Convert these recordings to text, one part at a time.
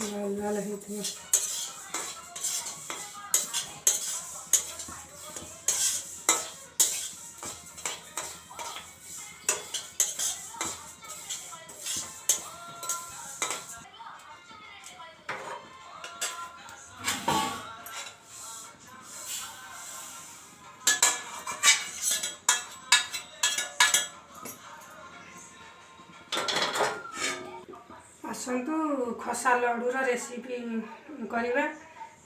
लाल लाल है आसतु खसा लडूर रेसिपी करवा।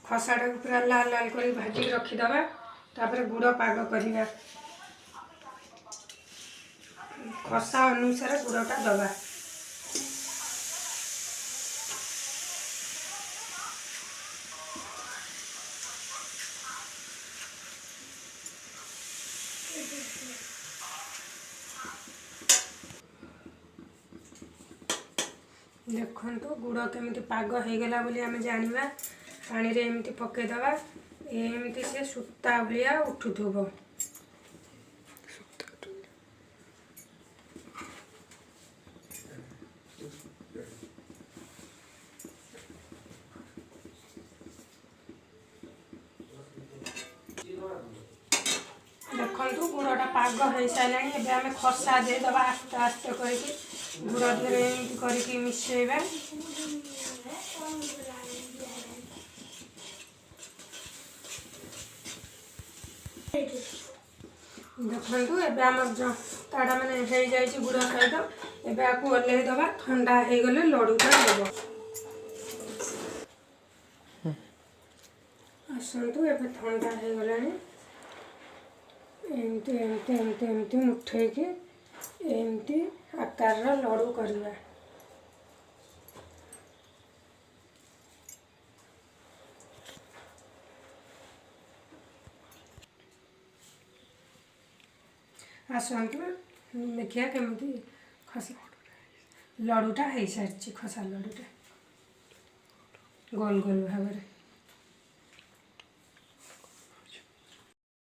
खसा टाक पूरा लाल लाल कर भाजी रखीदे तापर गुड़ पाग करवा। खसा अनुसार गुड़टा दबा। देखु गुड़ केमी पाग होगला आम जाना। पानी रे एमती पकईदबा एमती से सूता भाया उठुथब। देखु गुड़टा पाग हो सारा। एवं आम खसा देदबा आस्ते आस्ते करके गुड़ देहरे एमती करके मिसेबा। देखु एम ताड़ा मैंने हो जाए गुड़ सहित। एवं आपको ओल्लैदबा ठंडा हो गले लडूटा देव। आसतु ए ठंडा हो गला एमती एमती एमती एमती मुठे की एमती आकार लडू करवा। आसतु देखिए केमी खसा लडूटा हो सारी। खसा लडूटा गोल गोल भाव में।